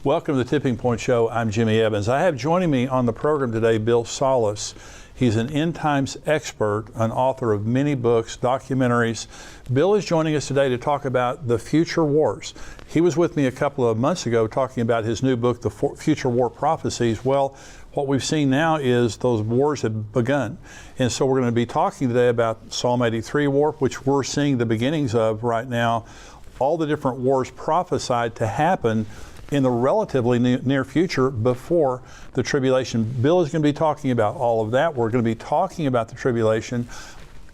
Welcome to the Tipping Point Show. I'm Jimmy Evans. I have joining me on the program today Bill Salus. He's an end times expert, an author of many books, documentaries. Bill is joining us today to talk about the future wars. He was with me a couple of months ago talking about his new book, The Future War Prophecies. Well, what we've seen now is those wars have begun. And so we're going to be talking today about Psalm 83 war, which we're seeing the beginnings of right now. All the different wars prophesied to happen in the relatively near future before the tribulation. Bill is going to be talking about all of that. We're going to be talking about the tribulation,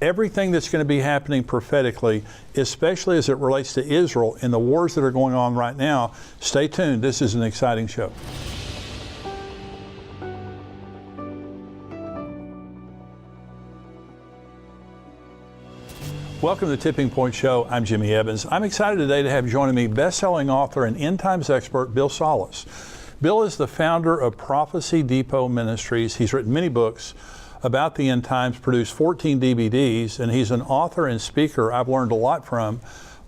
everything that's going to be happening prophetically, especially as it relates to Israel and the wars that are going on right now. Stay tuned. This is an exciting show. Welcome to the Tipping Point Show. I'm Jimmy Evans. I'm excited today to have joining me best-selling author and end times expert Bill Salus. Bill is the founder of Prophecy Depot Ministries. He's written many books about the end times, produced 14 DVDs, and he's an author and speaker I've learned a lot from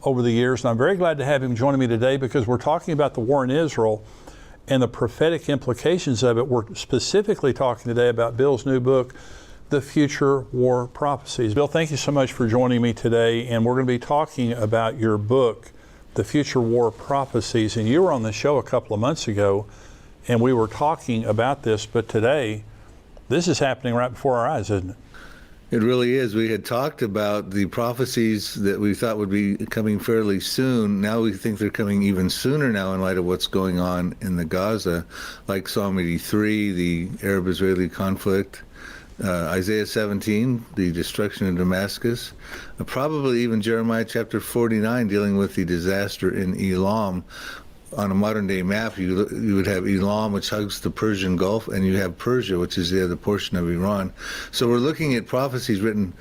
over the years. And I'm very glad to have him joining me today because we're talking about the war in Israel and the prophetic implications of it. We're specifically talking today about Bill's new book, The Future War Prophecies. Bill, thank you so much for joining me today, and we're going to be talking about your book, The Future War Prophecies. And you were on the show a couple of months ago, and we were talking about this, but today, this is happening right before our eyes, isn't it? It really is. We had talked about the prophecies that we thought would be coming fairly soon. Now we think they're coming even sooner now in light of what's going on in the Gaza, like Psalm 83, the Arab-Israeli conflict, Isaiah 17, the destruction of Damascus, probably even Jeremiah chapter 49 dealing with the disaster in Elam. On a modern day map, you would have Elam, which hugs the Persian Gulf, and you have Persia, which is the other portion of Iran. So we're looking at prophecies written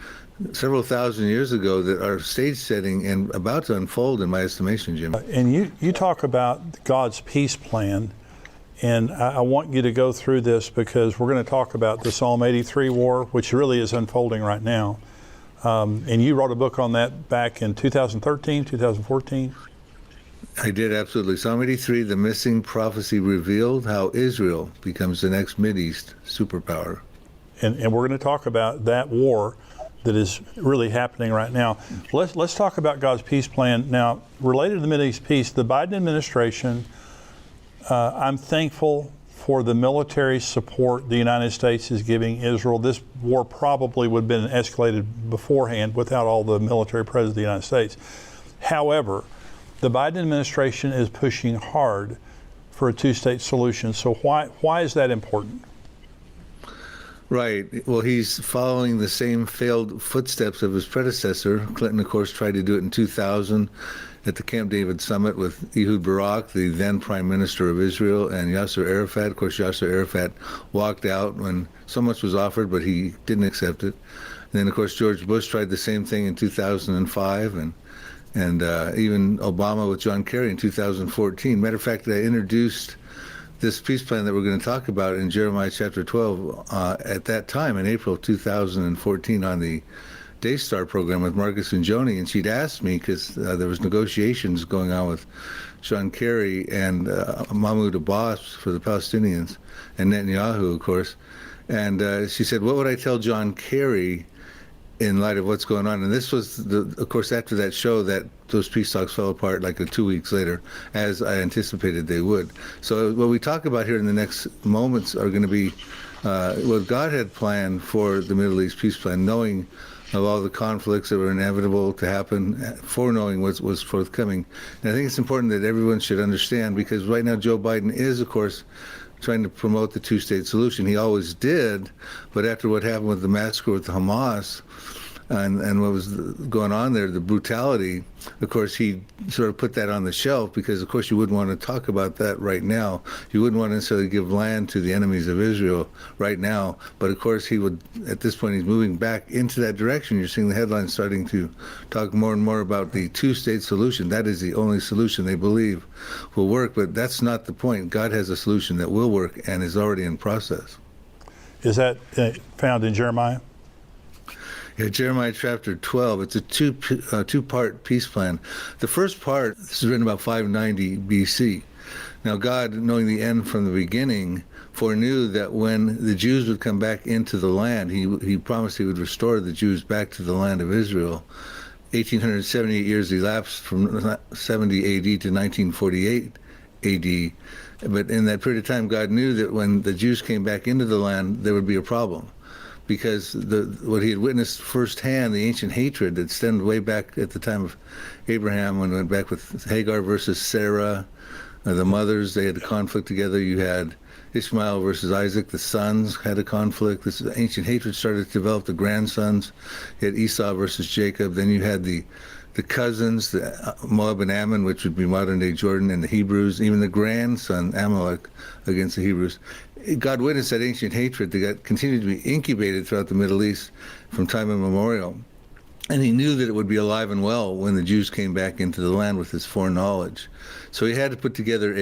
several thousand years ago that are stage setting and about to unfold, in my estimation, Jim. And you talk about God's peace plan. And I want you to go through this because we're going to talk about the Psalm 83 war, which really is unfolding right now. And you wrote a book on that back in 2013, 2014? I did, absolutely. Psalm 83, The Missing Prophecy Revealed, How Israel Becomes the Next Mideast Superpower. And we're going to talk about that war that is really happening right now. Let's talk about God's peace plan. Now, related to the Mideast peace, the Biden administration, I'm thankful for the military support the United States is giving Israel. This war probably would have been escalated beforehand without all the military presence of the United States. However, the Biden administration is pushing hard for a two-state solution. So why is that important? Right. Well, he's following the same failed footsteps of his predecessor. Clinton, of course, tried to do it in 2000 at the Camp David summit with Ehud Barak, the then Prime Minister of Israel, and Yasser Arafat. Of course, Yasser Arafat walked out when so much was offered, but he didn't accept it. And then, of course, George Bush tried the same thing in 2005, and even Obama with John Kerry in 2014. Matter of fact, I introduced this peace plan that we're going to talk about in Jeremiah chapter 12 at that time in April of 2014 on the Daystar program with Marcus and Joni, and she'd asked me because there was negotiations going on with John Kerry and Mahmoud Abbas for the Palestinians, and Netanyahu, of course. And she said, what would I tell John Kerry in light of what's going on? And this was, of course, after that show that those peace talks fell apart like 2 weeks later, as I anticipated they would. So what we talk about here in the next moments are going to be what God had planned for the Middle East peace plan, knowing of all the conflicts that were inevitable to happen, foreknowing what was forthcoming. And I think it's important that everyone should understand, because right now Joe Biden is, of course, trying to promote the two-state solution. He always did, but after what happened with the massacre with Hamas and what was going on there, the brutality, of course, he sort of put that on the shelf because, of course, you wouldn't want to talk about that right now. You wouldn't want to necessarily give land to the enemies of Israel right now. But, of course, he would, at this point, he's moving back into that direction. You're seeing the headlines starting to talk more and more about the two-state solution. That is the only solution they believe will work. But that's not the point. God has a solution that will work and is already in process. Is that found in Jeremiah? Yeah, Jeremiah chapter 12. It's a two-part peace plan. The first part, this is written about 590 BC. Now God, knowing the end from the beginning, foreknew that when the Jews would come back into the land, he promised he would restore the Jews back to the land of Israel. 1,878 years elapsed from 70 AD to 1948 AD. But in that period of time, God knew that when the Jews came back into the land, there would be a problem. Because what he had witnessed firsthand, the ancient hatred that stemmed way back at the time of Abraham, when he went back with Hagar versus Sarah, the mothers, they had a conflict together. You had Ishmael versus Isaac, the sons had a conflict. This ancient hatred started to develop, the grandsons. You had Esau versus Jacob. Then you had the cousins, the Moab and Ammon, which would be modern-day Jordan, and the Hebrews, even the grandson, Amalek, against the Hebrews. God witnessed that ancient hatred that continued to be incubated throughout the Middle East from time immemorial. And he knew that it would be alive and well when the Jews came back into the land with his foreknowledge. So he had to put together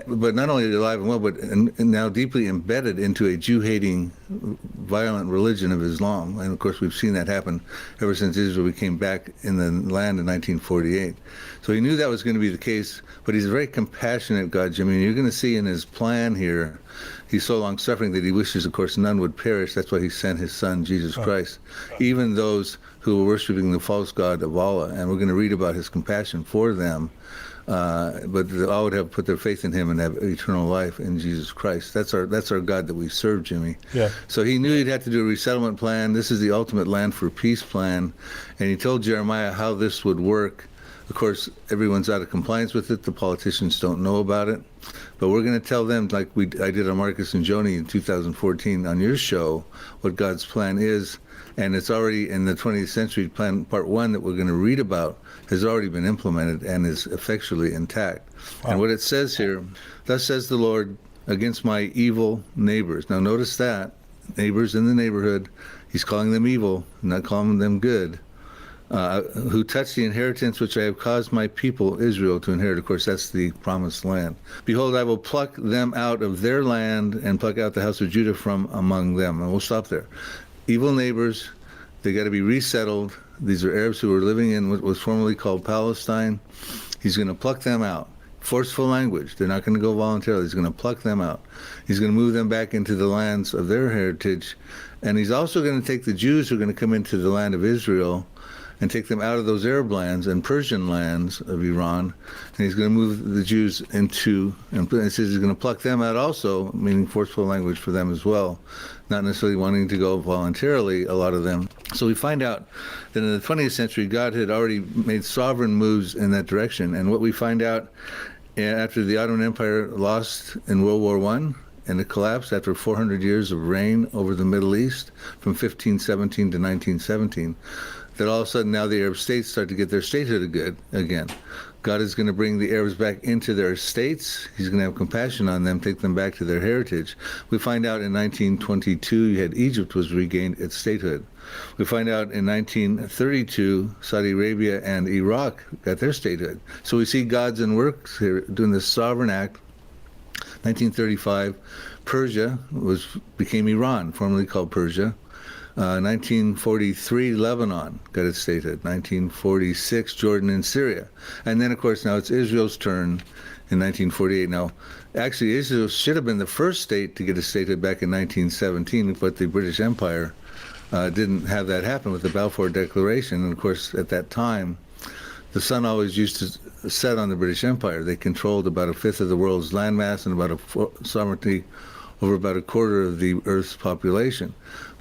but not only alive and well, but now deeply embedded into a Jew-hating, violent religion of Islam. And of course, we've seen that happen ever since Israel came back in the land in 1948. So he knew that was going to be the case, but he's a very compassionate God, Jimmy. And you're going to see in his plan here, he's so long-suffering that he wishes, of course, none would perish. That's why he sent his son, Jesus Christ, even those who were worshiping the false god of Allah. And we're going to read about his compassion for them. But all would have put their faith in him and have eternal life in Jesus Christ. That's our God that we serve, Jimmy. Yeah. So he knew he'd have to do a resettlement plan. This is the ultimate land for peace plan. And he told Jeremiah how this would work. Of course, everyone's out of compliance with it. The politicians don't know about it. But we're going to tell them, like I did on Marcus and Joni in 2014 on your show, what God's plan is. And it's already in the 20th Century Plan, Part 1, that we're going to read about, has already been implemented and is effectually intact. Wow. And what it says here, thus says the Lord, against my evil neighbors. Now notice that, neighbors in the neighborhood, he's calling them evil, not calling them good, who touch the inheritance which I have caused my people Israel to inherit. Of course, that's the promised land. Behold, I will pluck them out of their land and pluck out the house of Judah from among them. And we'll stop there. Evil neighbors, they got to be resettled. These are Arabs who were living in what was formerly called Palestine. He's going to pluck them out. Forceful language. They're not going to go voluntarily. He's going to pluck them out. He's going to move them back into the lands of their heritage. And he's also going to take the Jews who are going to come into the land of Israel and take them out of those Arab lands and Persian lands of Iran. And he's going to move the Jews into, and it says he's going to pluck them out also, meaning forceful language for them as well, not necessarily wanting to go voluntarily, a lot of them. So we find out that in the 20th century, God had already made sovereign moves in that direction. And what we find out after the Ottoman Empire lost in World War I, and it collapsed after 400 years of reign over the Middle East from 1517 to 1917, that all of a sudden now the Arab states start to get their statehood again. God is going to bring the Arabs back into their states. He's going to have compassion on them, take them back to their heritage. We find out in 1922, you had Egypt was regained its statehood. We find out in 1932, Saudi Arabia and Iraq got their statehood. So we see God's in works here, doing this sovereign act. 1935, Persia became Iran, formerly called Persia. 1943, Lebanon got its statehood. 1946, Jordan and Syria. And then, of course, now it's Israel's turn in 1948. Now, actually, Israel should have been the first state to get a statehood back in 1917, but the British Empire didn't have that happen with the Balfour Declaration. And, of course, at that time, the sun always used to set on the British Empire. They controlled about a fifth of the world's landmass and about sovereignty over about a quarter of the Earth's population.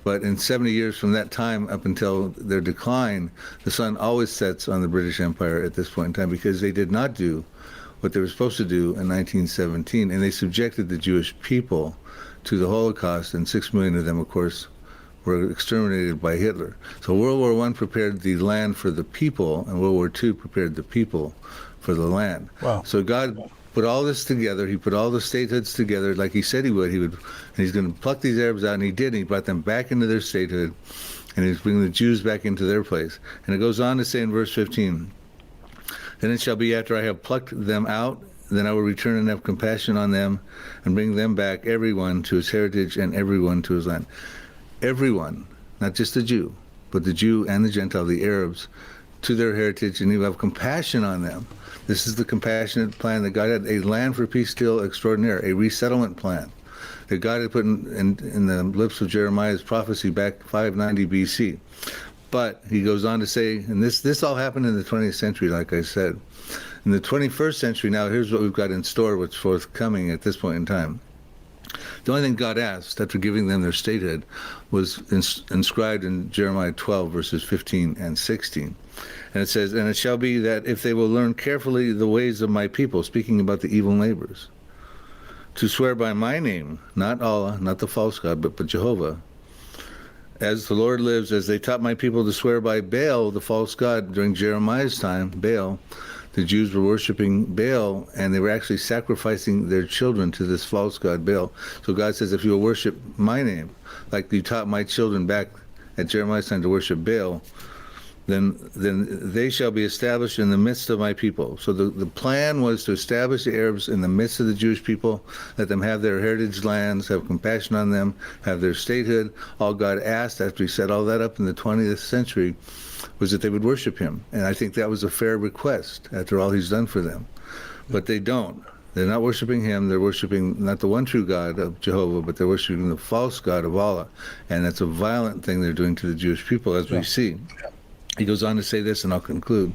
But in 70 years from that time up until their decline, the sun always sets on the British Empire at this point in time, because they did not do what they were supposed to do in 1917, and they subjected the Jewish people to the Holocaust, and 6 million of them, of course, were exterminated by Hitler. So World War I prepared the land for the people, and World War II prepared the people for the land. Wow. So God put all this together. He put all the statehoods together like he said he would. And he's going to pluck these Arabs out, and he did. And he brought them back into their statehood, and he's bringing the Jews back into their place. And it goes on to say in verse 15, then it shall be after I have plucked them out, then I will return and have compassion on them and bring them back, everyone to his heritage and everyone to his land. Everyone, not just the Jew, but the Jew and the Gentile, the Arabs, to their heritage, and he will have compassion on them. This is the compassionate plan that God had, a land for peace still extraordinaire, a resettlement plan that God had put in the lips of Jeremiah's prophecy back 590 BC. But he goes on to say, and this all happened in the 20th century, like I said. In the 21st century, now here's what we've got in store, what's forthcoming at this point in time. The only thing God asked after giving them their statehood was inscribed in Jeremiah 12, verses 15 and 16. And it says, and it shall be that if they will learn carefully the ways of my people, speaking about the evil neighbors, to swear by my name, not Allah, not the false God, but Jehovah, as the Lord lives, as they taught my people to swear by Baal, the false god, during Jeremiah's time, Baal, the Jews were worshiping Baal, and they were actually sacrificing their children to this false god, Baal. So God says, if you will worship my name, like you taught my children back at Jeremiah's time to worship Baal, then they shall be established in the midst of my people. So the plan was to establish the Arabs in the midst of the Jewish people, let them have their heritage lands, have compassion on them, have their statehood. All God asked after he set all that up in the 20th century was that they would worship him. And I think that was a fair request after all he's done for them. But they don't. They're not worshiping him. They're worshiping not the one true God of Jehovah, but they're worshiping the false God of Allah. And that's a violent thing they're doing to the Jewish people, as we see. He goes on to say this, and I'll conclude.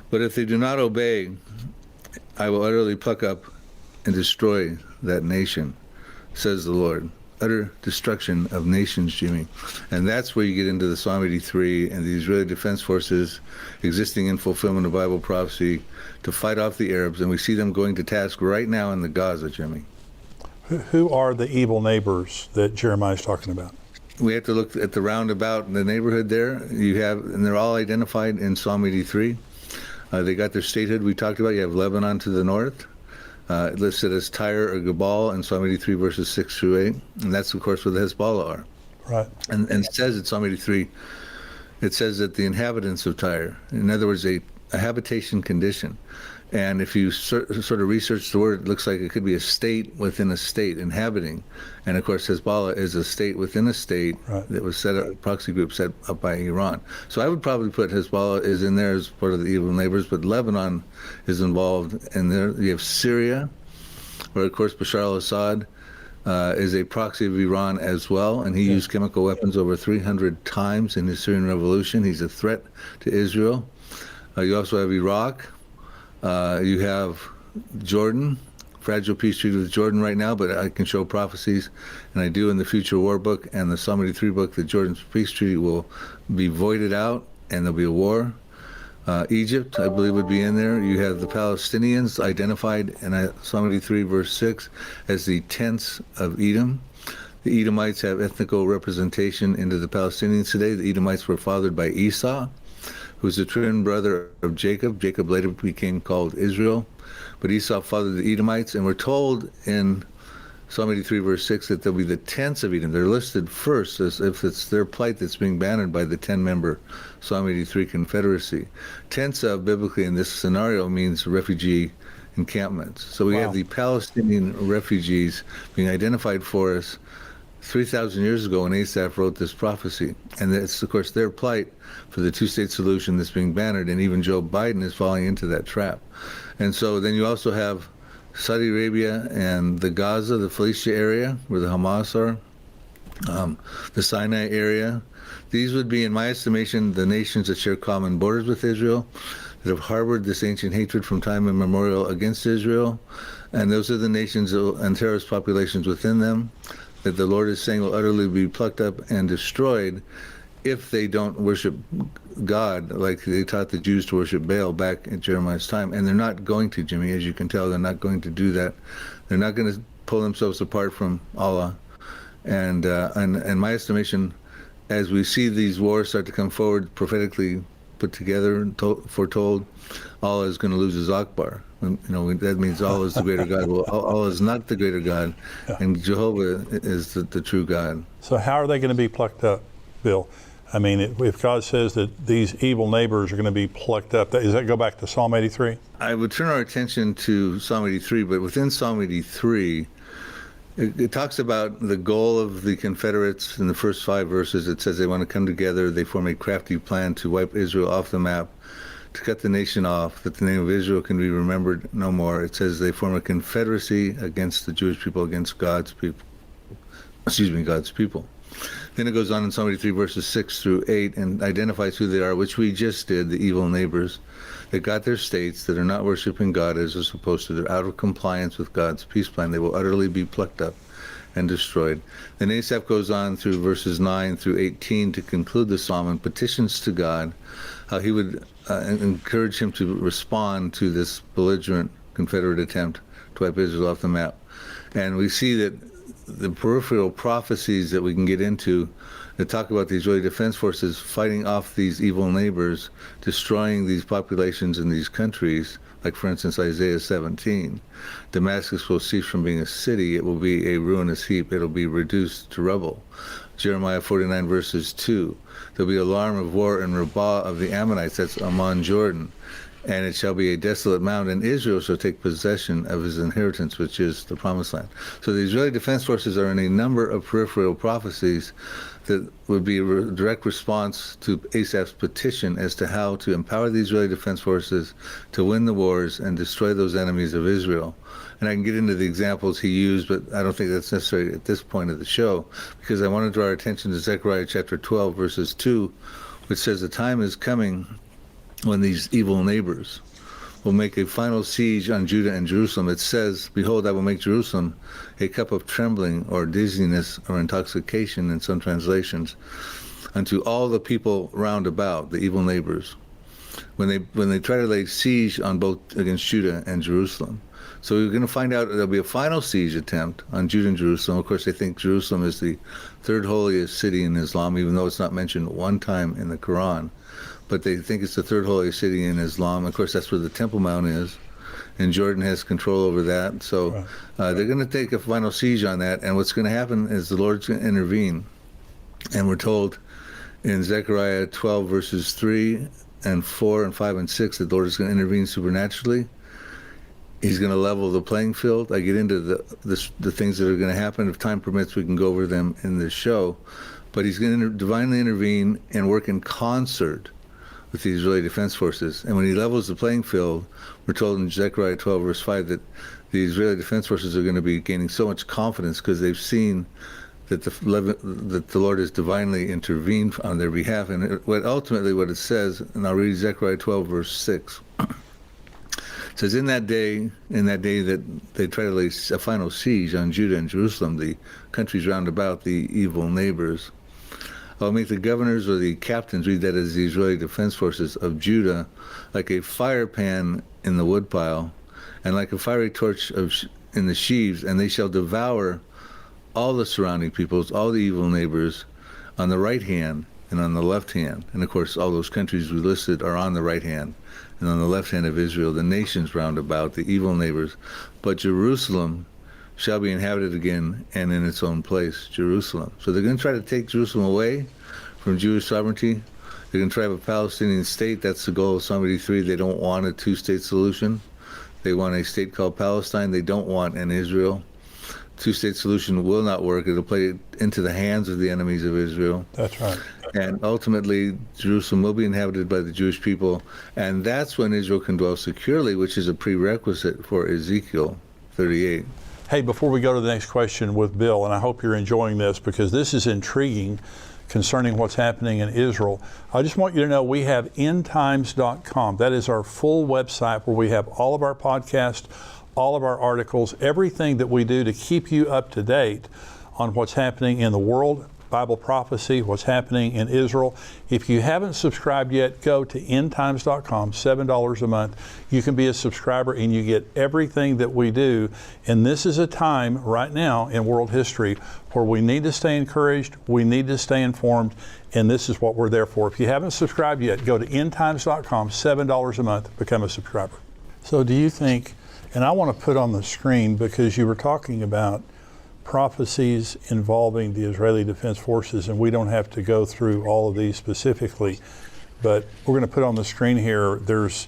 But if they do not obey, I will utterly pluck up and destroy that nation, says the Lord. Utter destruction of nations, Jimmy. And that's where you get into the Psalm 83 and the Israeli Defense Forces existing in fulfillment of Bible prophecy to fight off the Arabs. And we see them going to task right now in the Gaza, Jimmy. Who are the evil neighbors that Jeremiah is talking about? We have to look at the roundabout in the neighborhood there. You have, and they're all identified in Psalm 83. They got their statehood we talked about. You have Lebanon to the north, listed as Tyre or Gebal in Psalm 83 verses 6 through 8. And that's, of course, where the Hezbollah are. Right. And it says in Psalm 83, it says that the inhabitants of Tyre, in other words, a habitation condition. And if you sort of research the word, it looks like it could be a state within a state, inhabiting. And of course, Hezbollah is a state within a state that was set up, a proxy group set up by Iran. So I would probably put Hezbollah is in there as part of the evil neighbors, but Lebanon is involved. And there you have Syria, where of course Bashar al-Assad is a proxy of Iran as well, and he used chemical weapons over 300 times in his Syrian revolution. He's a threat to Israel. You also have Iraq. You have Jordan, fragile peace treaty with Jordan right now, but I can show prophecies, and I do in the Future War book and the Psalm 83 book, that Jordan's peace treaty will be voided out and there'll be a war. Egypt, I believe, would be in there. You have the Palestinians identified in Psalm 83 verse 6 as the tents of Edom. The Edomites have ethnical representation into the Palestinians today. The Edomites were fathered by Esau, who's the twin brother of Jacob. Jacob later became called Israel. But Esau fathered the Edomites, and we're told in Psalm 83 verse 6 that there'll be the tents of Edom. They're listed first as if it's their plight that's being bannered by the 10-member Psalm 83 Confederacy. Tents of, biblically in this scenario, means refugee encampments. So we have the Palestinian refugees being identified for us 3,000 years ago when Asaph wrote this prophecy. And it's, of course, their plight for the two-state solution that's being bannered, and even Joe Biden is falling into that trap. And so then you also have Saudi Arabia and the Gaza, the Phoenicia area, where the Hamas are, the Sinai area. These would be, in my estimation, the nations that share common borders with Israel, that have harbored this ancient hatred from time immemorial against Israel. And those are the nations and terrorist populations within them that the Lord is saying will utterly be plucked up and destroyed if they don't worship God like they taught the Jews to worship Baal back in Jeremiah's time. And they're not going to, Jimmy, as you can tell, they're not going to do that. They're not going to pull themselves apart from Allah. And my estimation, as we see these wars start to come forward, prophetically put together and foretold, Allah is going to lose his Akbar. That means Allah is the greater God. Well, Allah is not the greater God, and Jehovah is the true God. So how are they going to be plucked up, Bill? I mean, if God says that these evil neighbors are going to be plucked up, does that go back to Psalm 83? I would turn our attention to Psalm 83, but within Psalm 83, It talks about the goal of the Confederates in the first 5 verses. It says they want to come together. They form a crafty plan to wipe Israel off the map, to cut the nation off, that the name of Israel can be remembered no more. It says they form a confederacy against the Jewish people, against God's people. God's people. Then it goes on in Psalm 83 verses 6 through 8 and identifies who they are, which we just did, the evil neighbors that got their states, that are not worshiping God as they're supposed to. They're out of compliance with God's peace plan. They will utterly be plucked up and destroyed. Then Asaph goes on through verses 9 through 18 to conclude the psalm and petitions to God how he would encourage him to respond to this belligerent Confederate attempt to wipe Israel off the map. And we see that the peripheral prophecies that we can get into that talk about the Israeli Defense Forces fighting off these evil neighbors, destroying these populations in these countries, like for instance Isaiah 17. Damascus will cease from being a city, it will be a ruinous heap, it'll be reduced to rubble. Jeremiah 49 verses 2. There'll be alarm of war in Rabbah of the Ammonites, that's Ammon Jordan, and it shall be a desolate mound, and Israel shall take possession of his inheritance, which is the promised land. So the Israeli Defense Forces are in a number of peripheral prophecies that would be a direct response to Asaph's petition as to how to empower the Israeli Defense Forces to win the wars and destroy those enemies of Israel. And I can get into the examples he used, but I don't think that's necessary at this point of the show, because I want to draw our attention to Zechariah chapter 12, verses 2, which says the time is coming when these evil neighbors will make a final siege on Judah and Jerusalem. It says, behold, I will make Jerusalem a cup of trembling or dizziness or intoxication in some translations unto all the people round about, the evil neighbors, when they try to lay siege on both against Judah and Jerusalem. So we're going to find out there'll be a final siege attempt on Judah and Jerusalem. Of course, they think Jerusalem is the third holiest city in Islam, even though it's not mentioned one time in the Quran. But they think it's the third holiest city in Islam. Of course, that's where the Temple Mount is, and Jordan has control over that. So they're going to take a final siege on that, and what's going to happen is the Lord's going to intervene. And we're told in Zechariah 12, verses 3 and 4 and 5 and 6, that the Lord is going to intervene supernaturally. He's going to level the playing field. I get into the things that are going to happen. If time permits, we can go over them in this show. But he's going to divinely intervene and work in concert with the Israeli Defense Forces. And when he levels the playing field, we're told in Zechariah 12, verse 5, that the Israeli Defense Forces are going to be gaining so much confidence because they've seen that the Lord has divinely intervened on their behalf. And ultimately what it says, and I'll read Zechariah 12, verse 6. It says, in that day that they try to lay a final siege on Judah and Jerusalem, the countries round about, the evil neighbors, I'll make the governors or the captains, read that as the Israeli Defense Forces of Judah, like a fire pan in the woodpile, and like a fiery torch in the sheaves, and they shall devour all the surrounding peoples, all the evil neighbors, on the right hand and on the left hand. And of course, all those countries we listed are on the right hand, and on the left hand of Israel, the nations round about, the evil neighbors. But Jerusalem shall be inhabited again and in its own place, Jerusalem. So they're going to try to take Jerusalem away from Jewish sovereignty. They're going to try to have a Palestinian state. That's the goal of Psalm 83. They don't want a two-state solution. They want a state called Palestine. They don't want an Israel. Two-state solution will not work. It'll play into the hands of the enemies of Israel. That's right. And ultimately, Jerusalem will be inhabited by the Jewish people. And that's when Israel can dwell securely, which is a prerequisite for Ezekiel 38. Hey, before we go to the next question with Bill, and I hope you're enjoying this because this is intriguing concerning what's happening in Israel, I just want you to know we have endtimes.com. That is our full website where we have all of our podcasts, all of our articles, everything that we do to keep you up to date on what's happening in the world, Bible prophecy, what's happening in Israel. If you haven't subscribed yet, go to endtimes.com, $7 a month. You can be a subscriber and you get everything that we do. And this is a time right now in world history where we need to stay encouraged, we need to stay informed, and this is what we're there for. If you haven't subscribed yet, go to endtimes.com, $7 a month, become a subscriber. So do you think, and I want to put on the screen because you were talking about prophecies involving the Israeli Defense Forces, and we don't have to go through all of these specifically, but we're going to put on the screen here, there's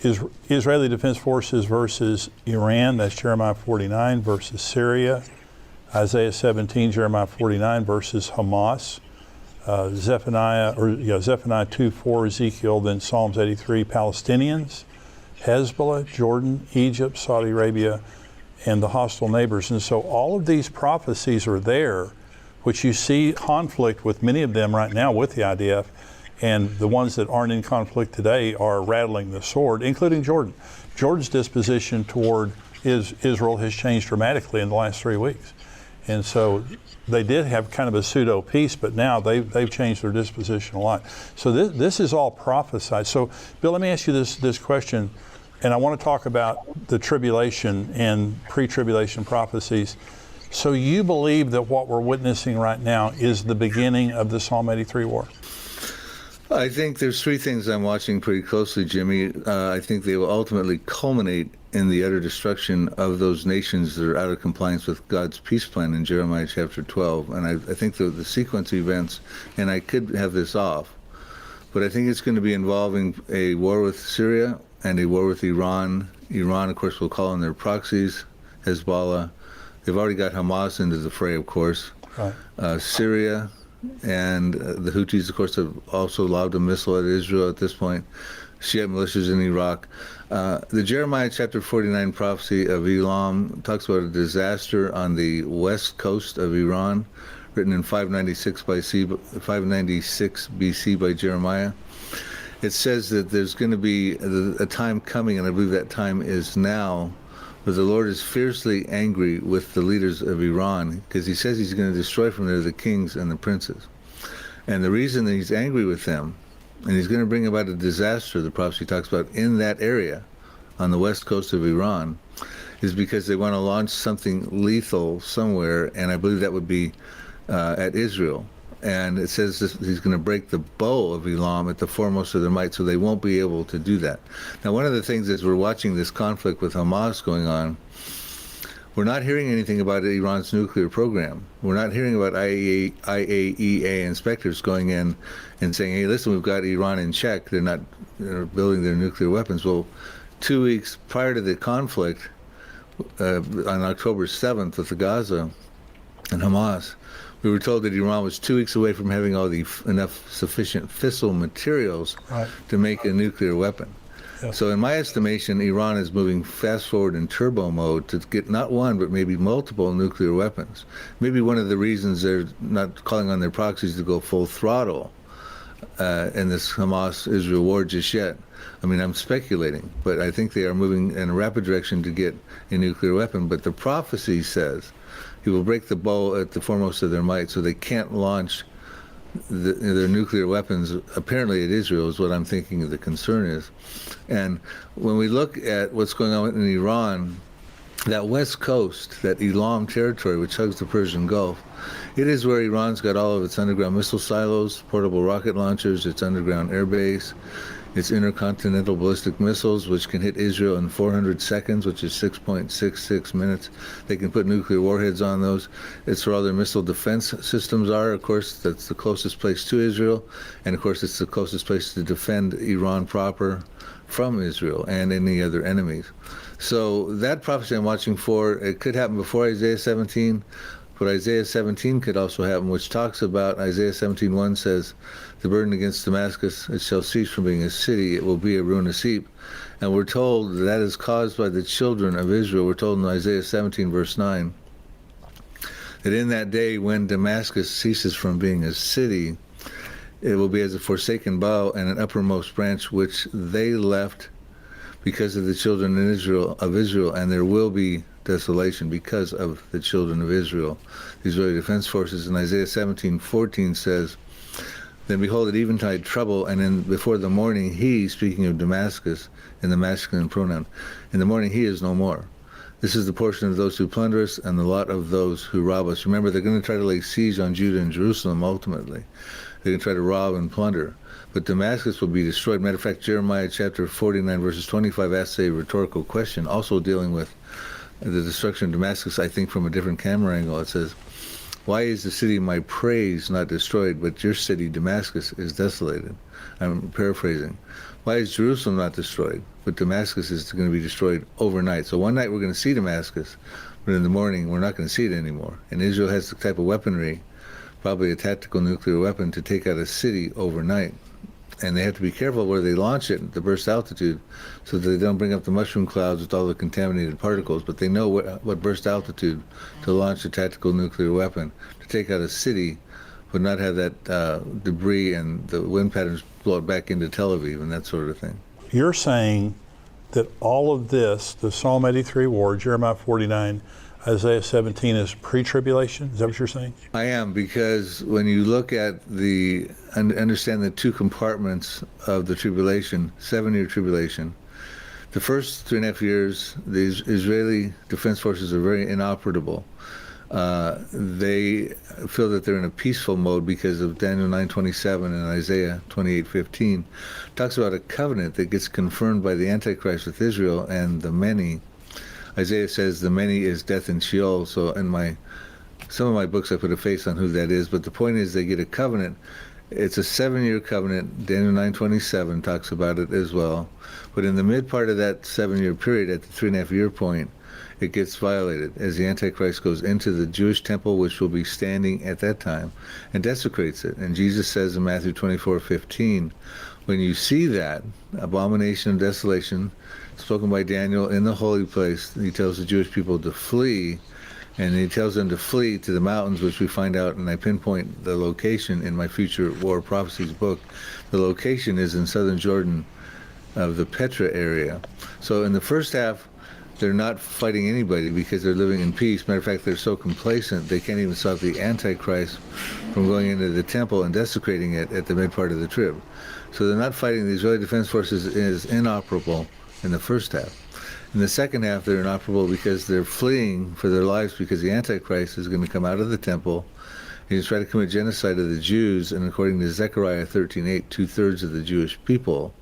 Israeli Defense Forces versus Iran, that's Jeremiah 49, versus Syria, Isaiah 17, Jeremiah 49 versus Hamas, Zephaniah 2:4, Ezekiel, then Psalms 83, Palestinians, Hezbollah, Jordan, Egypt, Saudi Arabia, and the hostile neighbors. And so all of these prophecies are there, which you see conflict with many of them right now with the IDF, and the ones that aren't in conflict today are rattling the sword, including Jordan. Jordan's disposition toward Israel has changed dramatically in the last 3 weeks. And so they did have kind of a pseudo peace, but now they've changed their disposition a lot. So this is all prophesied. So Bill, let me ask you this question, and I want to talk about the tribulation and pre-tribulation prophecies. So you believe that what we're witnessing right now is the beginning of the Psalm 83 war? I think there's three things I'm watching pretty closely, Jimmy. I think they will ultimately culminate in the utter destruction of those nations that are out of compliance with God's peace plan in Jeremiah chapter 12. And I think the sequence of events, and I could have this off, but I think it's going to be involving a war with Syria and a war with Iran. Iran, of course, will call on their proxies, Hezbollah. They've already got Hamas into the fray, of course. Right. Syria and the Houthis, of course, have also lobbed a missile at Israel at this point. Shiite militias in Iraq. The Jeremiah chapter 49 prophecy of Elam talks about a disaster on the west coast of Iran, written in 596 BC by Jeremiah. It says that there's going to be a time coming, and I believe that time is now, where the Lord is fiercely angry with the leaders of Iran, because he says he's going to destroy from there the kings and the princes. And the reason that he's angry with them, and he's going to bring about a disaster, the prophecy talks about, in that area on the west coast of Iran, is because they want to launch something lethal somewhere, and I believe that would be at Israel. And it says he's going to break the bow of Elam at the foremost of their might, so they won't be able to do that. Now, one of the things as we're watching this conflict with Hamas going on, we're not hearing anything about Iran's nuclear program. We're not hearing about IAEA inspectors going in and saying, hey, listen, we've got Iran in check. They're building their nuclear weapons. Well, 2 weeks prior to the conflict, on October 7th with the Gaza and Hamas, we were told that Iran was 2 weeks away from having enough sufficient fissile materials to make a nuclear weapon. Yeah. So in my estimation, Iran is moving fast forward in turbo mode to get not one, but maybe multiple nuclear weapons. Maybe one of the reasons they're not calling on their proxies to go full throttle in this Hamas-Israel war just yet. I mean, I'm speculating, but I think they are moving in a rapid direction to get a nuclear weapon. But the prophecy says he will break the bow at the foremost of their might, so they can't launch their nuclear weapons, apparently at Israel, is what I'm thinking the concern is. And when we look at what's going on in Iran, that west coast, that Elam territory, which hugs the Persian Gulf, it is where Iran's got all of its underground missile silos, portable rocket launchers, its underground air base, its intercontinental ballistic missiles, which can hit Israel in 400 seconds, which is 6.66 minutes. They can put nuclear warheads on those. It's where all their missile defense systems are. Of course, that's the closest place to Israel. And of course, it's the closest place to defend Iran proper from Israel and any other enemies. So that prophecy I'm watching for, it could happen before Isaiah 17. But Isaiah 17 could also happen, which talks about, Isaiah 17:1 says, the burden against Damascus, it shall cease from being a city, it will be a ruinous heap. And we're told that is caused by the children of Israel. We're told in Isaiah 17, verse 9, that in that day when Damascus ceases from being a city, it will be as a forsaken bough and an uppermost branch which they left because of the children of Israel, and there will be desolation because of the children of Israel. The Israeli Defense Forces in Isaiah 17:14 says, then behold, at eventide trouble, and before the morning he, speaking of Damascus in the masculine pronoun, in the morning he is no more. This is the portion of those who plunder us and the lot of those who rob us. Remember, they're going to try to lay siege on Judah and Jerusalem ultimately. They're going to try to rob and plunder. But Damascus will be destroyed. Matter of fact, Jeremiah chapter 49, verses 25 asks a rhetorical question, also dealing with the destruction of Damascus, I think from a different camera angle. It says, why is the city of my praise not destroyed, but your city, Damascus, is desolated? I'm paraphrasing. Why is Jerusalem not destroyed, but Damascus is going to be destroyed overnight? So one night we're going to see Damascus, but in the morning we're not going to see it anymore. And Israel has the type of weaponry, probably a tactical nuclear weapon, to take out a city overnight. And they have to be careful where they launch it at the burst altitude so that they don't bring up the mushroom clouds with all the contaminated particles, but they know what burst altitude to launch a tactical nuclear weapon. To take out a city would not have that debris and the wind patterns blow it back into Tel Aviv and that sort of thing. You're saying that all of this, the Psalm 83 war, Jeremiah 49, Isaiah 17, is pre-tribulation? Is that what you're saying? I am, because when you look at understand the two compartments of the tribulation, 7-year tribulation, the first 3.5 years, the Israeli Defense Forces are very inoperable. They feel that they're in a peaceful mode because of Daniel 9:27 and Isaiah 28:15 talks about a covenant that gets confirmed by the Antichrist with Israel and the many. Isaiah says the many is death and Sheol. So in some of my books I put a face on who that is, but the point is they get a covenant. It's a 7-year covenant. Daniel 9:27 talks about it as well. But in the mid part of that 7-year period, at the 3.5-year point, it gets violated as the Antichrist goes into the Jewish temple, which will be standing at that time, and desecrates it. And Jesus says in Matthew 24:15, when you see that abomination of desolation spoken by Daniel in the holy place, he tells the Jewish people to flee, and he tells them to flee to the mountains, which we find out, and I pinpoint the location in my Future War Prophecies book. The location is in southern Jordan of the Petra area. So in the first half, they're not fighting anybody because they're living in peace. Matter of fact, they're so complacent they can't even stop the Antichrist from going into the temple and desecrating it at the mid part of the trib. So they're not fighting. The Israeli Defense Forces is inoperable in the first half. In the second half, they're inoperable because they're fleeing for their lives because the Antichrist is going to come out of the temple. He's trying to commit genocide of the Jews, and according to Zechariah 13:8, 2/3 of the Jewish people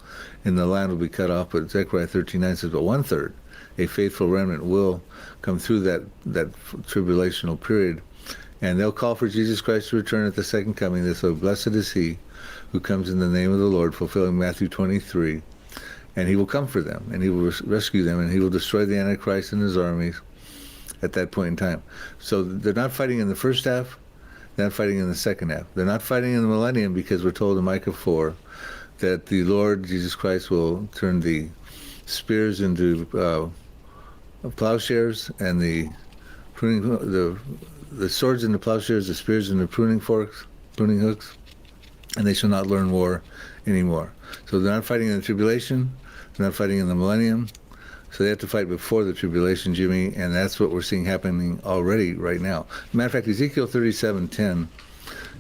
in the land will be cut off. But Zechariah 13:9 says, but 1/3, a faithful remnant, will come through that tribulational period, and they'll call for Jesus Christ to return at the second coming. They say, blessed is he who comes in the name of the Lord, fulfilling Matthew 23. And he will come for them, and he will rescue them, and he will destroy the Antichrist and his armies at that point in time. So they're not fighting in the first half, they're not fighting in the second half. They're not fighting in the millennium because we're told in Micah 4 that the Lord Jesus Christ will turn the spears into plowshares, and the swords into plowshares, the spears into pruning hooks, and they shall not learn war anymore. So they're not fighting in the tribulation, they're not fighting in the millennium, so they have to fight before the tribulation, Jimmy, and that's what we're seeing happening already right now. Matter of fact, Ezekiel 37:10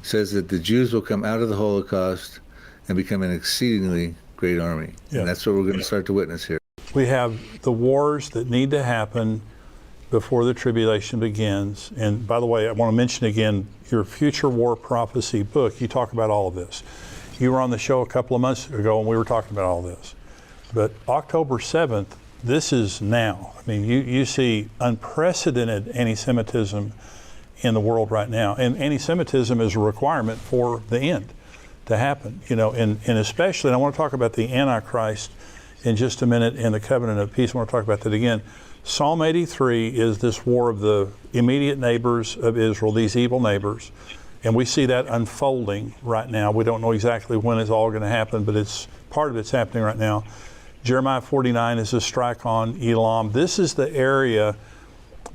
says that the Jews will come out of the Holocaust and become an exceedingly great army. Yeah. And that's what we're going to start to witness here. We have the wars that need to happen before the tribulation begins. And by the way, I want to mention again, your Future War Prophecy book, you talk about all of this. You were on the show a couple of months ago and we were talking about all this. But October 7th, this is now. I mean, you see unprecedented anti-Semitism in the world right now. And anti-Semitism is a requirement for the end to happen. You know, and especially, and I want to talk about the Antichrist in just a minute, in the covenant of peace. I want to talk about that again. Psalm 83 is this war of the immediate neighbors of Israel, these evil neighbors. And we see that unfolding right now. We don't know exactly when it's all going to happen, but part of it's happening right now. Jeremiah 49 is a strike on Elam. This is the area,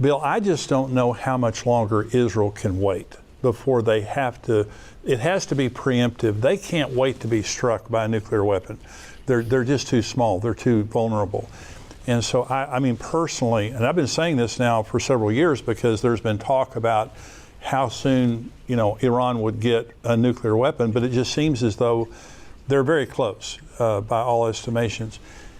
Bill, I just don't know how much longer Israel can wait before they have to, it has to be preemptive. They can't wait to be struck by a nuclear weapon. They're just too small. They're too vulnerable. And so, I mean, personally, and I've been saying this now for several years because there's been talk about how soon, you know, Iran would get a nuclear weapon, but it just seems as though they're very close by all estimations.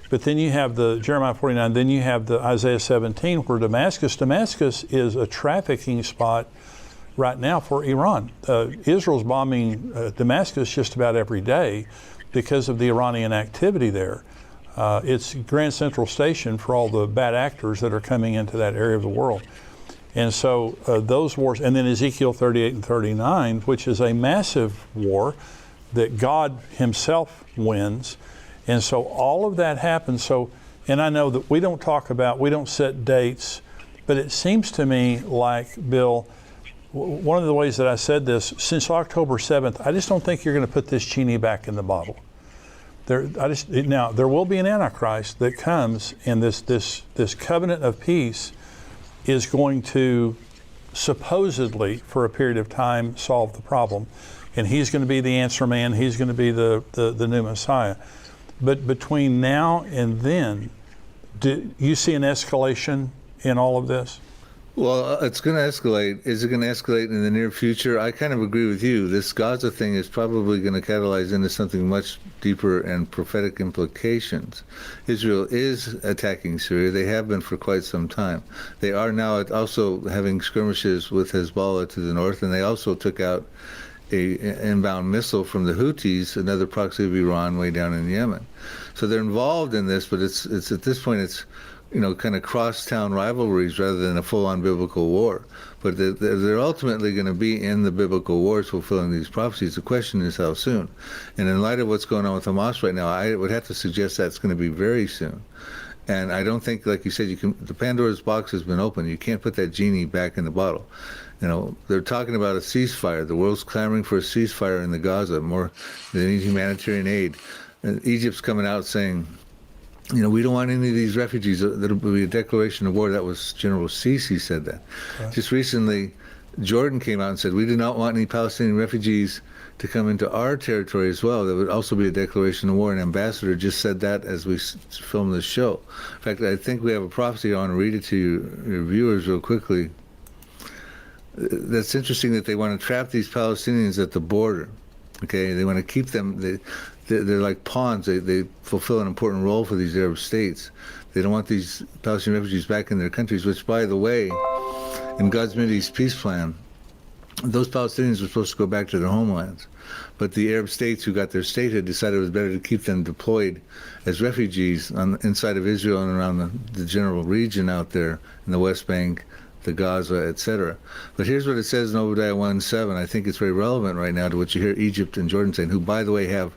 But then you have the Jeremiah 49, then you have the Isaiah 17 where Damascus is a trafficking spot right now for Iran. Israel's bombing Damascus just about every day because of the Iranian activity there. It's Grand Central Station for all the bad actors that are coming into that area of the world. And so those wars, and then Ezekiel 38 and 39, which is a massive war that God himself wins. And so all of that happens. So, and I know that we don't set dates But it seems to me like, Bill, one of the ways that I said this, since October 7th, I just don't think you're going to put this genie back in the bottle. Now, there will be an Antichrist that comes, and this covenant of peace is going to supposedly, for a period of time, solve the problem. And he's going to be the answer man. He's going to be the new Messiah. But between now and then, do you see an escalation in all of this? Well, it's going to escalate. Is it going to escalate in the near future? I kind of agree with you. This Gaza thing is probably going to catalyze into something much deeper and prophetic implications. Israel is attacking Syria. They have been for quite some time. They are now also having skirmishes with Hezbollah to the north, and they also took out an inbound missile from the Houthis, another proxy of Iran, way down in Yemen. So they're involved in this, but it's at this point it's kind of crosstown rivalries rather than a full-on biblical war. But they're ultimately going to be in the biblical wars fulfilling these prophecies. The question is how soon. And in light of what's going on with Hamas right now, I would have to suggest that's going to be very soon. And I don't think, like you said, the Pandora's box has been opened. You can't put that genie back in the bottle. They're talking about a ceasefire. The world's clamoring for a ceasefire in the Gaza. They need humanitarian aid. And Egypt's coming out saying, we don't want any of these refugees. There'll be a declaration of war. That was General Sisi said that. Right. Just recently, Jordan came out and said, we do not want any Palestinian refugees to come into our territory as well. There would also be a declaration of war. An ambassador just said that as we filmed this show. In fact, I think we have a prophecy. I want to read it to your viewers real quickly. That's interesting that they want to trap these Palestinians at the border. Okay, they want to keep them. They're like pawns. They fulfill an important role for these Arab states. They don't want these Palestinian refugees back in their countries, which, by the way, in God's Mideast peace plan, those Palestinians were supposed to go back to their homelands. But the Arab states who got their statehood decided it was better to keep them deployed as refugees inside of Israel and around the general region out there in the West Bank, the Gaza, etc. But here's what it says in Obadiah 1:7. I think it's very relevant right now to what you hear Egypt and Jordan saying, who, by the way, have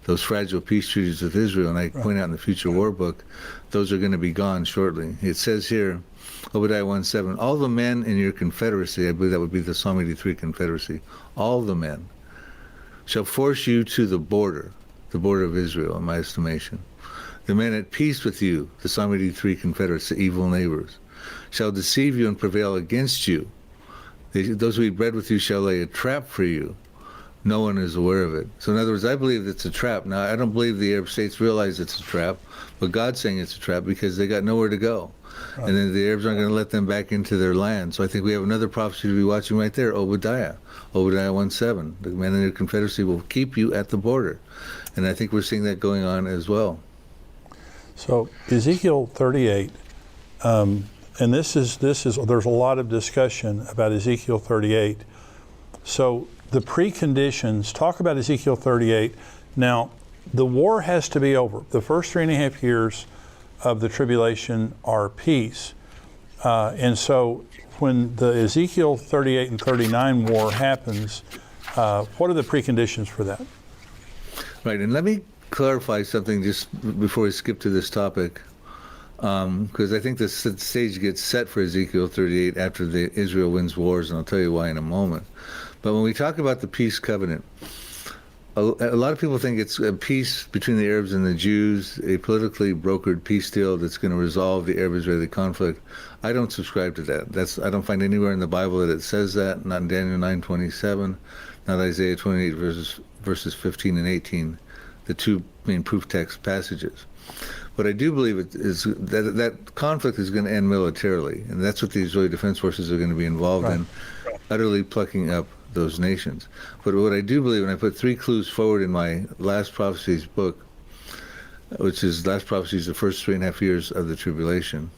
those fragile peace treaties with Israel, and I point out in the Future War book, those are going to be gone shortly. It says here, Obadiah 1:7, all the men in your confederacy, I believe that would be the Psalm 83 confederacy, all the men shall force you to the border of Israel, in my estimation. The men at peace with you, the Psalm 83 confederates, the evil neighbors, shall deceive you and prevail against you. Those who eat bread with you shall lay a trap for you. No one is aware of it. So in other words, I believe it's a trap. Now, I don't believe the Arab states realize it's a trap, but God's saying it's a trap because they got nowhere to go. Right. And then the Arabs aren't going to let them back into their land. So I think we have another prophecy to be watching right there, Obadiah 1:7. The men in your confederacy will keep you at the border. And I think we're seeing that going on as well. So Ezekiel 38, and this is there's a lot of discussion about Ezekiel 38. So the preconditions, talk about Ezekiel 38. Now, the war has to be over. The first 3.5 years of the tribulation are peace. And so when the Ezekiel 38 and 39 war happens, what are the preconditions for that? Right, and let me clarify something just before we skip to this topic, because I think the stage gets set for Ezekiel 38 after Israel wins wars, and I'll tell you why in a moment. But when we talk about the peace covenant, a lot of people think it's a peace between the Arabs and the Jews, a politically brokered peace deal that's going to resolve the Arab-Israeli conflict. I don't subscribe to that. I don't find anywhere in the Bible that it says that, not in Daniel 9:27, not Isaiah 28 verses 15 and 18, the two main proof text passages. What I do believe is that conflict is going to end militarily, and that's what the Israeli Defense Forces are going to be involved in, utterly plucking up those nations. But what I do believe, and I put 3 clues forward in my Last Prophecies book, which is Last Prophecies, the first 3.5 years of the tribulation.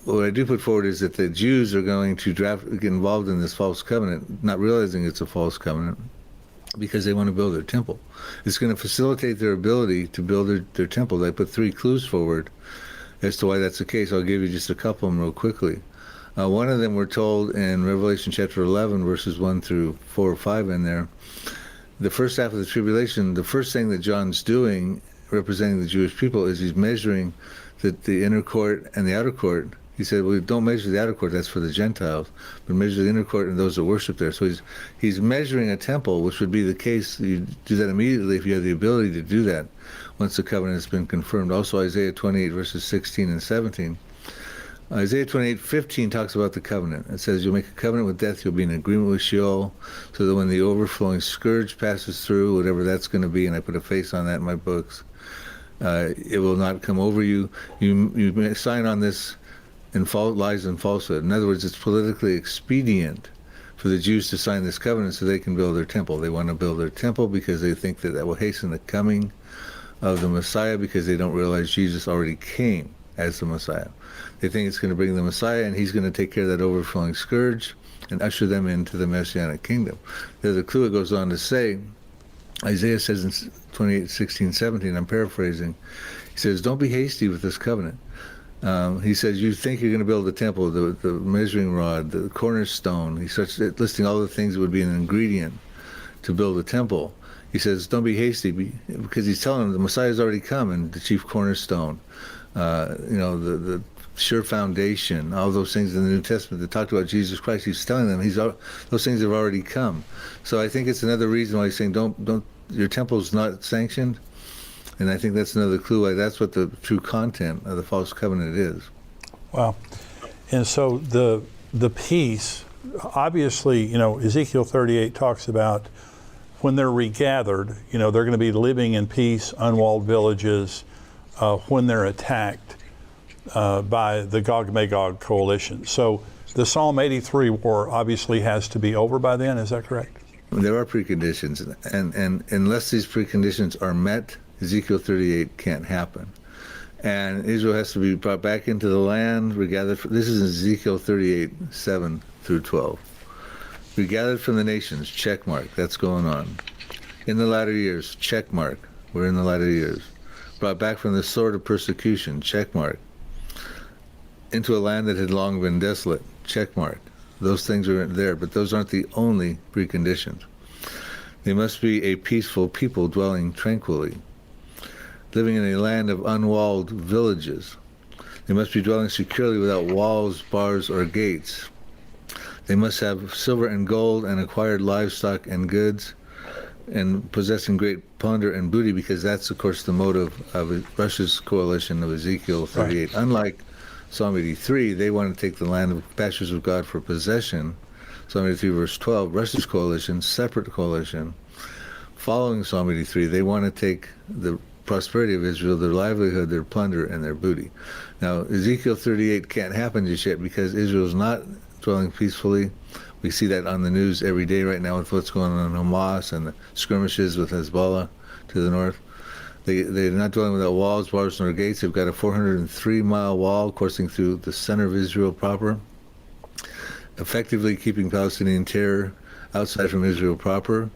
What I do put forward is that the Jews are going to get involved in this false covenant, not realizing it's a false covenant, because they want to build their temple. It's going to facilitate their ability to build their temple. I put 3 clues forward as to why that's the case. I'll give you just a couple of them real quickly. One of them we're told in Revelation chapter 11, verses 1 through 4 or 5 in there. The first half of the tribulation, the first thing that John's doing, representing the Jewish people, is he's measuring the inner court and the outer court. He said, well, don't measure the outer court, that's for the Gentiles, but measure the inner court and those that worship there. So he's measuring a temple, which would be the case. You do that immediately if you have the ability to do that once the covenant has been confirmed. Also, Isaiah 28, verses 16 and 17. Isaiah 28:15 talks about the covenant. It says, you'll make a covenant with death, you'll be in agreement with Sheol, so that when the overflowing scourge passes through, whatever that's going to be, and I put a face on that in my books, it will not come over you. You may sign on this in lies and falsehood. In other words, it's politically expedient for the Jews to sign this covenant so they can build their temple. They want to build their temple because they think that will hasten the coming of the Messiah, because they don't realize Jesus already came as the Messiah. They think it's going to bring the Messiah, and he's going to take care of that overflowing scourge and usher them into the Messianic kingdom. There's a clue. It goes on to say, Isaiah says in 28:16-17, I'm paraphrasing, he says, don't be hasty with this covenant. He says, you think you're going to build the temple, the measuring rod, the cornerstone. He starts listing all the things that would be an ingredient to build a temple. He says, don't be hasty, because he's telling them the Messiah's already come, and the chief cornerstone, the sure foundation, all those things in the New Testament that talked about Jesus Christ. He's telling them those things have already come. So I think it's another reason why he's saying don't your temple's not sanctioned, and I think that's another clue why that's what the true content of the false covenant is. Wow. And so the peace, obviously, Ezekiel 38 talks about when they're regathered, they're going to be living in peace, unwalled villages, when they're attacked by the Gog-Magog coalition. So the Psalm 83 war obviously has to be over by then, is that correct? There are preconditions, and unless these preconditions are met, Ezekiel 38 can't happen. And Israel has to be brought back into the land, regathered. This is Ezekiel 38, 7 through 12. Regathered from the nations, check mark, that's going on. In the latter years, check mark, we're in the latter years. Brought back from the sword of persecution, check mark. Into a land that had long been desolate, check mark. Those things are there, but those aren't the only preconditions. They must be a peaceful people dwelling tranquilly, living in a land of unwalled villages. They must be dwelling securely without walls, bars, or gates. They must have silver and gold and acquired livestock and goods, and possessing great plunder and booty, because that's, of course, the motive of Russia's coalition of Ezekiel 38. Right. Unlike Psalm 83, they want to take the land of pastures of God for possession. Psalm 83, verse 12, Russia's coalition, separate coalition. Following Psalm 83, they want to take the prosperity of Israel, their livelihood, their plunder, and their booty. Now, Ezekiel 38 can't happen just yet because Israel's not dwelling peacefully. We see that on the news every day right now with what's going on in Hamas and the skirmishes with Hezbollah to the north. They're not dwelling without walls, bars, nor gates. They've got a 403-mile wall coursing through the center of Israel proper, effectively keeping Palestinian terror outside from Israel proper.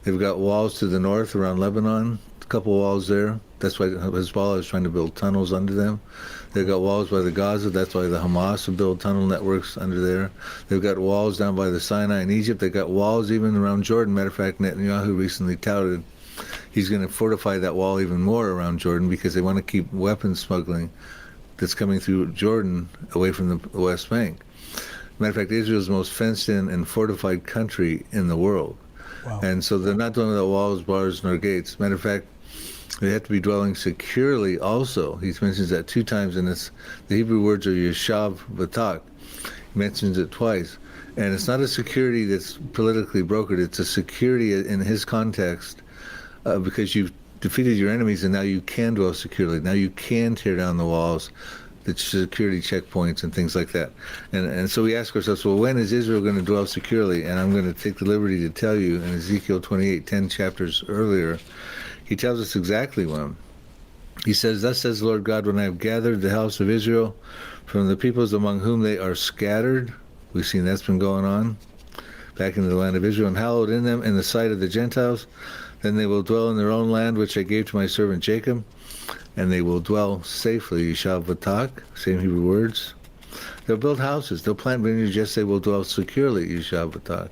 They've got walls to the north around Lebanon, a couple walls there. That's why Hezbollah is trying to build tunnels under them. They've got walls by the Gaza. That's why the Hamas will build tunnel networks under there. They've got walls down by the Sinai in Egypt. They've got walls even around Jordan. Matter of fact, Netanyahu recently touted he's going to fortify that wall even more around Jordan because they want to keep weapons smuggling that's coming through Jordan away from the West Bank. Matter of fact, Israel's the most fenced-in and fortified country in the world. Wow. And so they're not dwelling without walls, bars, nor gates. Matter of fact, they have to be dwelling securely also. He mentions that 2 times, and the Hebrew words are yeshav v'tak. He mentions it twice. And it's not a security that's politically brokered. It's a security in his context because you've defeated your enemies and now you can dwell securely. Now you can tear down the walls, the security checkpoints and things like that. And so we ask ourselves, well, when is Israel going to dwell securely? And I'm going to take the liberty to tell you in Ezekiel 28, 10 chapters earlier, he tells us exactly when. He says, thus says the Lord God, when I have gathered the house of Israel from the peoples among whom they are scattered, we've seen that's been going on, back into the land of Israel, and hallowed in them in the sight of the Gentiles, then they will dwell in their own land, which I gave to my servant Jacob, and they will dwell safely. Yeshav v'tak, same Hebrew words. They'll build houses, they'll plant vineyards, yes, they will dwell securely, Yeshav v'tak.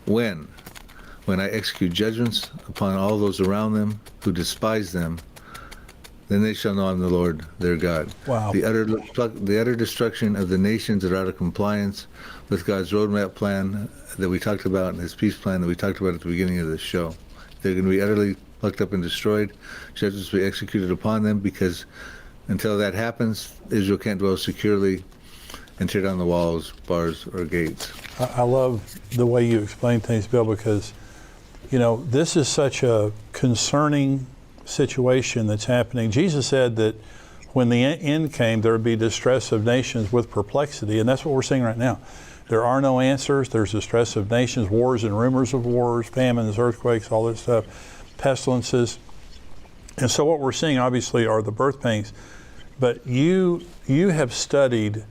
When I execute judgments upon all those around them who despise them, Then they shall know I'm the Lord, their God. Wow. The utter destruction of the nations that are out of compliance with God's roadmap plan that we talked about, and his peace plan that we talked about at the beginning of this show. They're going to be utterly plucked up and destroyed. Judgments will be executed upon them, because until that happens, Israel can't dwell securely and tear down the walls, bars, or gates. I love the way you explain things, Bill, because, this is such a concerning situation that's happening. Jesus said that when the end came, there would be distress of nations with perplexity, and that's what we're seeing right now. There are no answers. There's distress of nations, wars and rumors of wars, famines, earthquakes, all this stuff, pestilences. And so what we're seeing, obviously, are the birth pains. But you have studied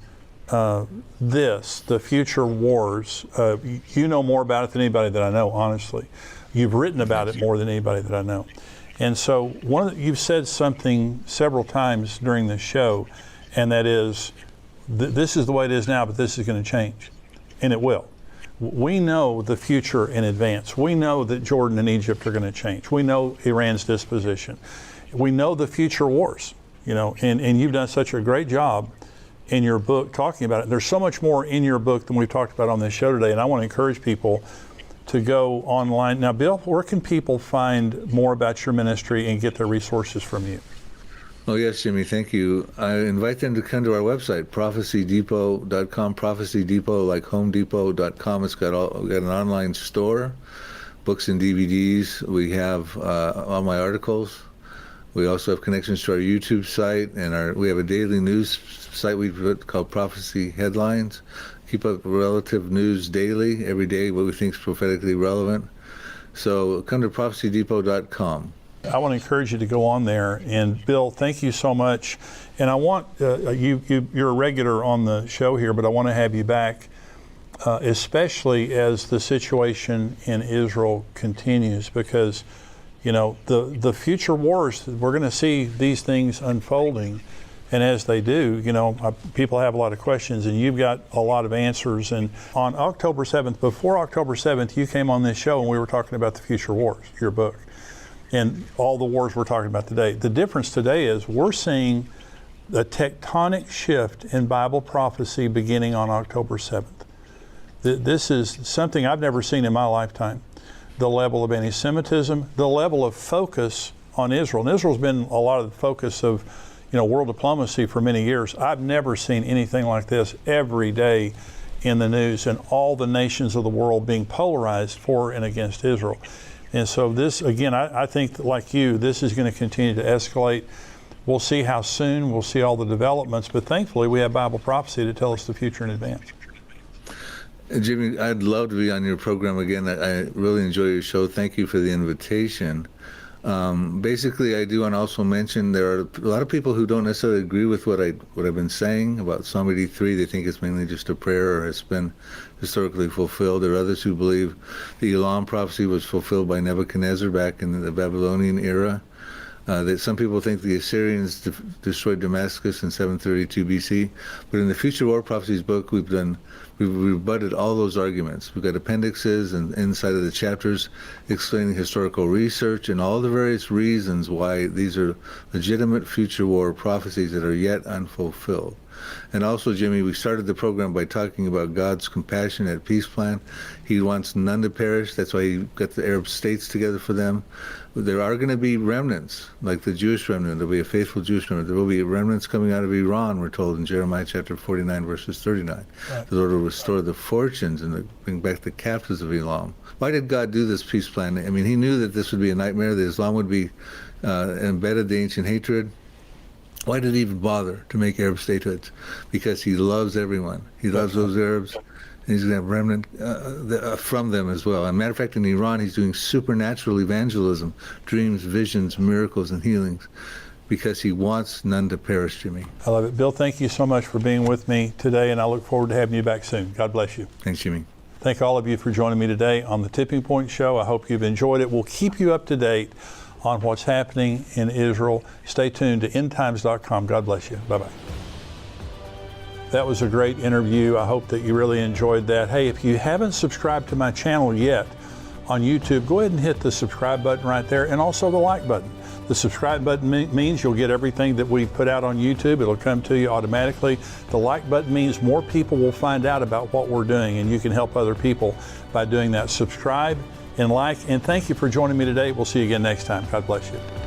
the future wars. You know more about it than anybody that I know, honestly. You've written about it more than anybody that I know. And so you've said something several times during this show, and that is, this is the way it is now, but this is going to change. And it will. We know the future in advance. We know that Jordan and Egypt are going to change. We know Iran's disposition. We know the future wars, and you've done such a great job in your book talking about it. There's so much more in your book than we've talked about on this show today, and I want to encourage people to go online. Now, Bill, where can people find more about your ministry and get their resources from you? Oh, yes, Jimmy, thank you. I invite them to come to our website, prophecydepot.com, Prophecy Depot, like homedepot.com. It's got an online store, books and DVDs. We have all my articles. We also have connections to our YouTube site, and we have a daily news site we put called Prophecy Headlines. Keep up relative news daily, every day, what we think is prophetically relevant. So come to prophecydepot.com. I want to encourage you to go on there. And Bill, thank you so much. And I want you're a regular on the show here, but I want to have you back, especially as the situation in Israel continues, because the future wars, we're going to see these things unfolding. And as they do, people have a lot of questions, and you've got a lot of answers. And on October 7th, before October 7th, you came on this show and we were talking about the future wars, your book, and all the wars we're talking about today. The difference today is we're seeing a tectonic shift in Bible prophecy beginning on October 7th. This is something I've never seen in my lifetime. The level of anti-Semitism, the level of focus on Israel. And Israel's been a lot of the focus of world diplomacy for many years. I've never seen anything like this every day in the news, and all the nations of the world being polarized for and against Israel. And so this, again, I think that, like you, this is going to continue to escalate. We'll see how soon, we'll see all the developments, but thankfully we have Bible prophecy to tell us the future in advance. Jimmy, I'd love to be on your program again. I really enjoy your show. Thank you for the invitation. Basically, I do want to also mention there are a lot of people who don't necessarily agree with what I've been saying about Psalm 83. They think it's mainly just a prayer or has been historically fulfilled. There are others who believe the Elam prophecy was fulfilled by Nebuchadnezzar back in the Babylonian era. That some people think the Assyrians destroyed Damascus in 732 BC. But in the Future War Prophecies book, we've rebutted all those arguments. We've got appendixes and inside of the chapters explaining historical research and all the various reasons why these are legitimate future war prophecies that are yet unfulfilled. And also, Jimmy, we started the program by talking about God's compassionate peace plan. He wants none to perish. That's why he got the Arab states together for them. There are going to be remnants, like the Jewish remnant. There will be a faithful Jewish remnant. There will be remnants coming out of Iran, we're told in Jeremiah chapter 49, verses 39. Right. The Lord will restore the fortunes and bring back the captives of Elam. Why did God do this peace plan? I mean, he knew that this would be a nightmare, that Islam would be embedded the ancient hatred. Why did he even bother to make Arab statehoods? Because he loves everyone. He loves those Arabs. And he's going to have remnant from them as well. As a matter of fact, in Iran, he's doing supernatural evangelism, dreams, visions, miracles, and healings, because he wants none to perish, Jimmy. I love it. Bill, thank you so much for being with me today, and I look forward to having you back soon. God bless you. Thanks, Jimmy. Thank all of you for joining me today on the Tipping Point Show. I hope you've enjoyed it. We'll keep you up to date on what's happening in Israel. Stay tuned to endtimes.com. God bless you. Bye-bye. That was a great interview. I hope that you really enjoyed that. Hey, if you haven't subscribed to my channel yet on YouTube, go ahead and hit the subscribe button right there, and also the like button. The subscribe button means you'll get everything that we put out on YouTube. It'll come to you automatically. The like button means more people will find out about what we're doing, and you can help other people by doing that. Subscribe and like, and thank you for joining me today. We'll see you again next time. God bless you.